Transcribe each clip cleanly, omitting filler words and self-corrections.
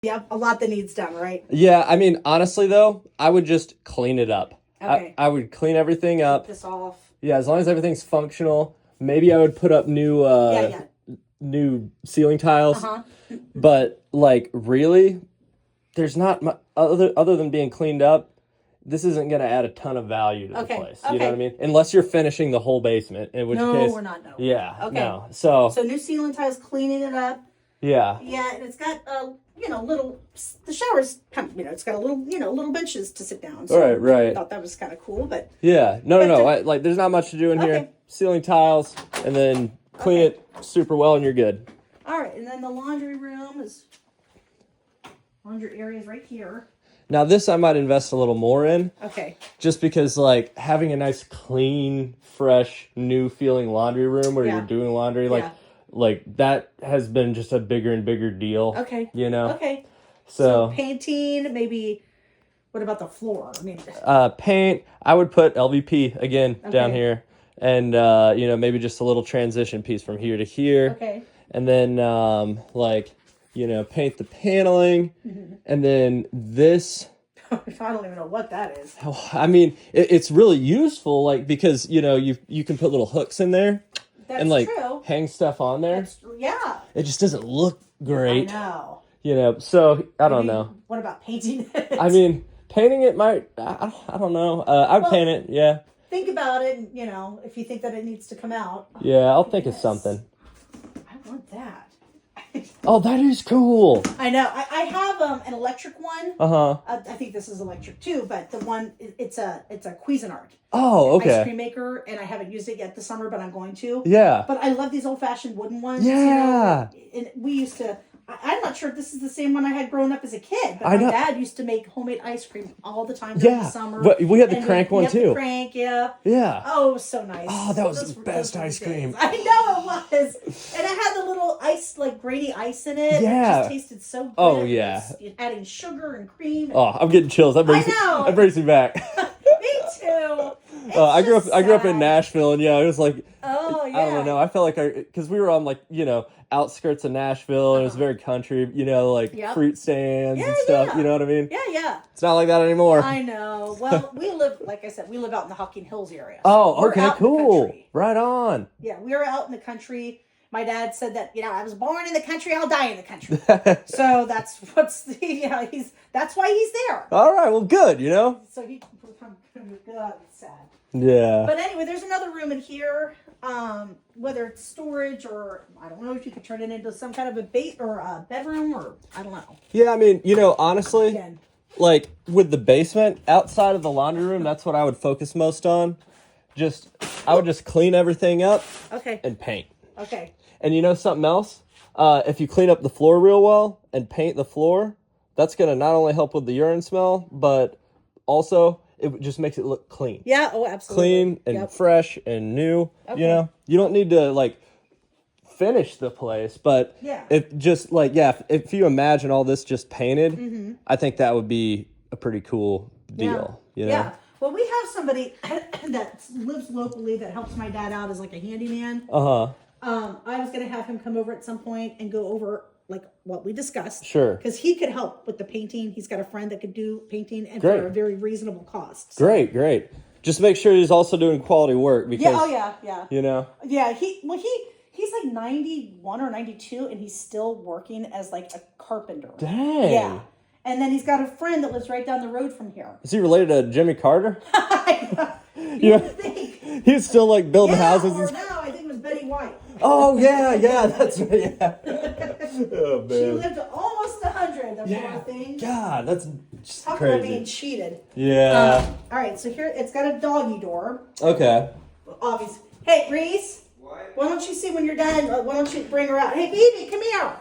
Yeah, a lot that needs done, right? Yeah, I mean, honestly though, I would just clean it up. Okay. I would clean everything up. Take this off. Yeah, as long as everything's functional. Maybe I would put up new new ceiling tiles. But like really, there's not much other than being cleaned up. This isn't going to add a ton of value to the place. You know what I mean? Unless you're finishing the whole basement, in which case... No, we're not. No. Yeah, okay. No. So new ceiling tiles, cleaning it up. Yeah. Yeah, and it's got, little... The shower's, it's got a little, little benches to sit down. So right. I thought that was kind of cool, but... Yeah. No. There's not much to do in here. Ceiling tiles, and then clean it super well, and you're good. All right, and then the laundry room is... Laundry area is right here. Now, this I might invest a little more in. Okay. Just because, like, having a nice, clean, fresh, new-feeling laundry room where you're doing laundry, like, that has been just a bigger and bigger deal. Okay. You know? Okay. So painting, maybe... What about the floor? I mean... paint, I would put LVP, again, down here. And, maybe just a little transition piece from here to here. Okay. And then, paint the paneling, and then this... I don't even know what that is. I mean, it's really useful, like, because, you can put little hooks in there. That's and, like, true. hang stuff on there. Yeah. It just doesn't look great. I know. So, I don't know. What about painting it? I mean, painting it might... I don't know. I would paint it, yeah. Think about it, and, if you think that it needs to come out. Yeah, I'll think of something. I want that. Oh, that is cool. I know. I have an electric one. I think this is electric too, but the one it's a Cuisinart. Oh, okay. Ice cream maker, and I haven't used it yet this summer, but I'm going to. Yeah. But I love these old fashioned wooden ones. Yeah. And we used to. I'm not sure if this is the same one I had growing up as a kid, but my dad used to make homemade ice cream all the time during the summer. But we had the crank one too. The crank, yeah. Yeah. Oh, it was so nice. Oh, that was the best ice cream. I know it was. And it had the little ice, like grainy ice in it. Yeah. It just tasted so good. Oh, yeah. Adding sugar and cream. Oh, I'm getting chills. That brings me back. Me too. I grew up in Nashville, and it was like, oh yeah, I don't know. I felt like because we were on like outskirts of Nashville, and it was very country, fruit stands and stuff. Yeah. You know what I mean? Yeah. It's not like that anymore. I know. Well, we live, like I said, we live out in the Hocking Hills area. So okay, cool. Right on. Yeah, we are out in the country. My dad said that I was born in the country, I'll die in the country. So that's that's why he's there. All right, well, good. So God, it's sad. Yeah. But anyway, there's another room in here. Whether it's storage or I don't know if you could turn it into some kind of a bedroom or I don't know. Yeah, I mean, honestly, like with the basement outside of the laundry room, that's what I would focus most on. I would just clean everything up. Okay. And paint. Okay. And something else? If you clean up the floor real well and paint the floor, that's gonna not only help with the urine smell, but also it just makes it look clean. Yeah, oh, absolutely. Clean and fresh and new. Okay. You don't need to like finish the place, but if you imagine all this just painted, I think that would be a pretty cool deal. Yeah. Well, we have somebody that lives locally that helps my dad out as like a handyman. I was going to have him come over at some point and go over like what we discussed. Sure. Because he could help with the painting. He's got a friend that could do painting and for a very reasonable cost. So. Great. Just make sure he's also doing quality work because yeah. Yeah, he's like 91 or 92 and he's still working as like a carpenter. Dang. Yeah. And then he's got a friend that lives right down the road from here. Is he related to Jimmy Carter? You would think. He's still like building houses. Or no, I think it was Betty White. Oh, yeah, that's right, yeah. Oh, man. She lived to almost 100, the poor thing. God, that's just Talk crazy. about being cheated. Yeah. All right, so here, it's got a doggy door. Okay. Obviously. Hey, Reese. What? Why don't you see when you're done, why don't you bring her out? Hey, baby, come here.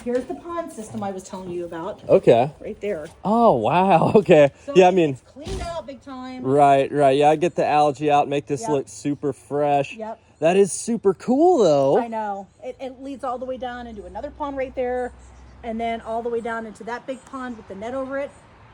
Here's the pond system I was telling you about. Okay. Right there. Oh, wow. Okay. So yeah, I mean. It's cleaned out big time. Right. Yeah, I get the algae out, make this look super fresh. Yep. That is super cool, though. I know. It leads all the way down into another pond right there. And then all the way down into that big pond with the net over it.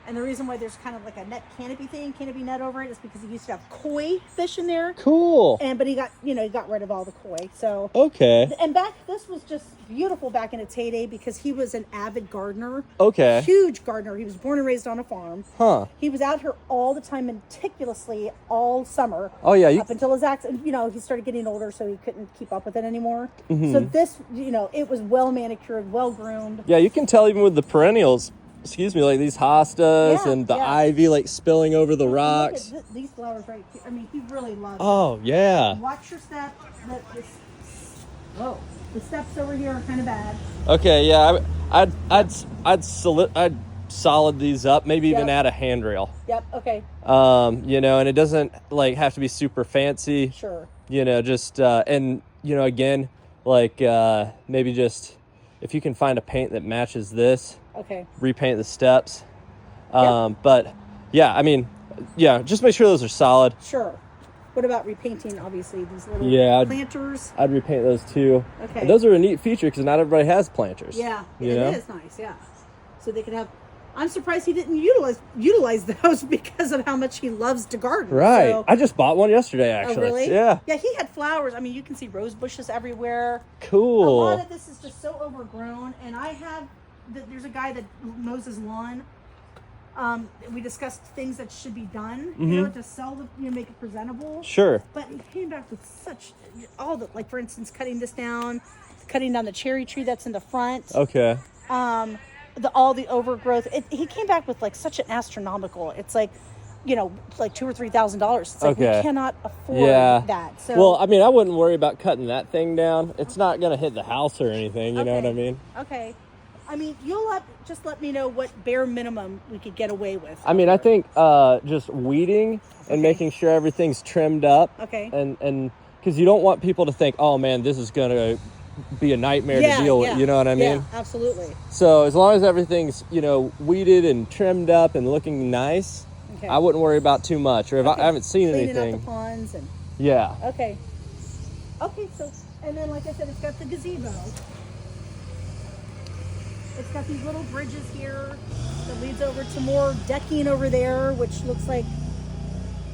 And the reason why there's kind of like a net canopy net over it is because he used to have koi fish in there. Cool. But he got rid of all the koi. So okay. And this was just beautiful back in its heyday because he was an avid gardener. Okay. Huge gardener. He was born and raised on a farm. Huh. He was out here all the time, meticulously all summer. Oh yeah. Up until his accident, he started getting older, so he couldn't keep up with it anymore. So this, it was well manicured, well groomed. Yeah, you can tell even with the perennials. Excuse me, like these hostas and the ivy like spilling over the rocks. Look at these flowers right here. I mean, he really loves Oh, yeah. Watch your step. Whoa. The steps over here are kind of bad. Okay, yeah. I'd solid these up, maybe even add a handrail. Yep, okay. And it doesn't like have to be super fancy. Sure. Just again, like maybe just if you can find a paint that matches this. Okay. Repaint the steps. But yeah, I mean, just make sure those are solid. Sure. What about repainting, obviously, these little planters? I'd repaint those too. Okay. And those are a neat feature because not everybody has planters. Yeah, it is nice, yeah. So they could have... I'm surprised he didn't utilize those because of how much he loves to garden. Right. So, I just bought one yesterday, actually. Oh, really? Yeah. Yeah, he had flowers. I mean, you can see rose bushes everywhere. Cool. A lot of this is just so overgrown, and there's a guy that mows his lawn. We discussed things that should be done, to sell make it presentable. Sure. But he came back with like for instance, cutting down the cherry tree that's in the front. Okay. All the overgrowth. He came back with like such an astronomical. It's like, like $2,000 or $3,000. It's like we cannot afford that. So well, I mean, I wouldn't worry about cutting that thing down. It's not gonna hit the house or anything. You know what I mean? Okay. I mean, just let me know what bare minimum we could get away with. I mean, I think just weeding and making sure everything's trimmed up. Okay. And because you don't want people to think, oh man, this is gonna be a nightmare to deal with. You know what I mean? Yeah, absolutely. So as long as everything's weeded and trimmed up and looking nice, I wouldn't worry about too much. Or if I haven't seen anything. Cleaning up the ponds and. Yeah. Okay. So and then like I said, it's got the gazebo. It's got these little bridges here that leads over to more decking over there, which looks like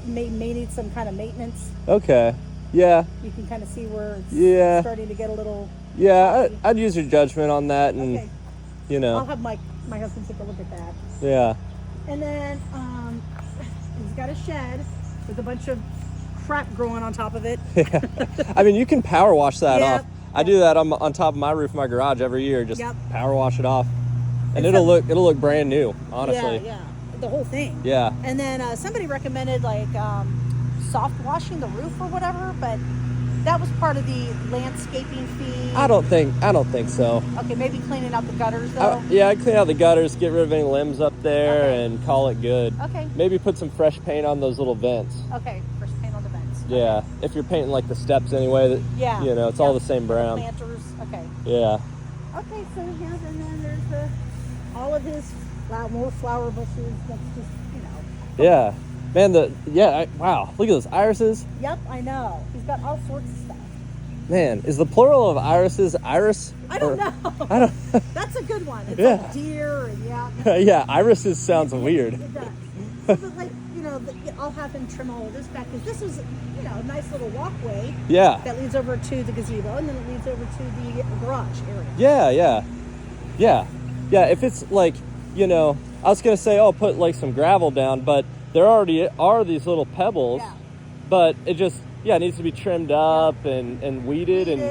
may need some kind of maintenance. Okay. Yeah. You can kind of see where it's starting to get a little... Yeah, I'd use your judgment on that and, I'll have my husband take a look at that. Yeah. And then he's got a shed with a bunch of crap growing on top of it. Yeah. I mean, you can power wash that off. I do that on top of my roof of my garage every year. Just power wash it off, and it'll look brand new. Honestly. Yeah, the whole thing. Yeah. And then somebody recommended like soft washing the roof or whatever, but that was part of the landscaping fee. I don't think so. Okay, maybe cleaning out the gutters though. I'd clean out the gutters, get rid of any limbs up there, and call it good. Okay. Maybe put some fresh paint on those little vents. Okay, fresh paint on the vents. Yeah, if you're painting like the steps anyway, it's all the same brown. Planters. Okay. Yeah. Okay, so and then there's all of his more flower bushes. That's just Yeah, man. Wow, look at those irises. Yep, I know. He's got all sorts of stuff. Man, is the plural of irises iris? I don't know. I don't. That's a good one. It's like deer and yeah, irises sounds weird. It does. But like I'll have him trim all of this back because this was a nice little walkway. Yeah. That leads over to the gazebo and then it leads over to the garage area. Yeah. If it's like I was gonna say, put like some gravel down, but there already are these little pebbles. Yeah. But it just needs to be trimmed up and weeded and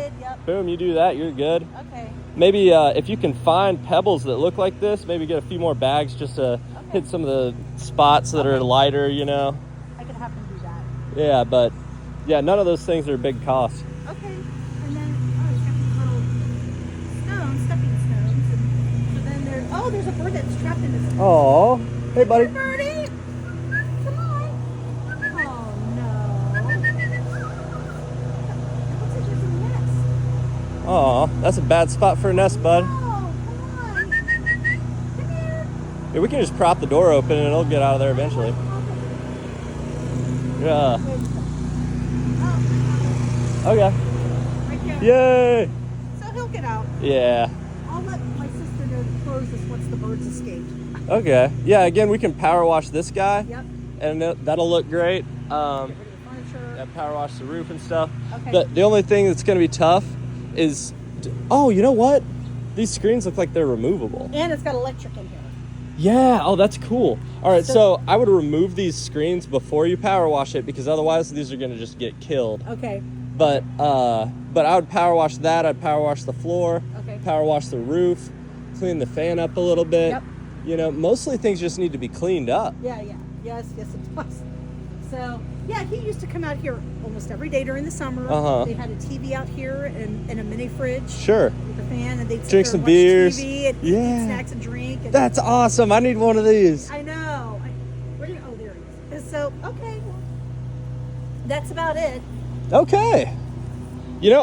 boom, you do that, you're good. Okay. Maybe if you can find pebbles that look like this, maybe get a few more bags just to hit some of the spots that are lighter, I can have him do that. Yeah, but none of those things are a big cost. Okay. And then he's got these little stepping stones. And so then there's a bird that's trapped in this. Oh, hey buddy. Hey, birdie. Come on. Oh no. Looks like there's a nest. Oh, that's a bad spot for a nest, bud. Oh, come on. Come here. Yeah, we can just prop the door open and it'll get out of there eventually. Yeah. Okay. Right there. Yay! So he'll get out. Yeah. I'll let my sister know to close closed this once the birds escaped. Okay. Yeah, again, we can power wash this guy. Yep. And that'll look great. Get rid of the furniture. Yeah, power wash the roof and stuff. Okay. The only thing that's going to be tough is... Oh, you know what? These screens look like they're removable. And it's got electric in here. Yeah. Oh, that's cool. All right, so I would remove these screens before you power wash it because otherwise these are going to just get killed. Okay. But I would power wash that. I'd power wash the floor. Okay. Power wash the roof. Clean the fan up a little bit. Yep. You know, mostly things just need to be cleaned up. Yeah. Yes, it does. So, yeah, he used to come out here almost every day during the summer. Uh-huh. They had a TV out here and a mini fridge. Sure. With a fan, and they'd sit Drink there some and watch beers. TV and eat snacks and drink. And That's awesome. I need one of these. I know. Where did? Oh, there he is. And so, okay, well, that's about it. Okay.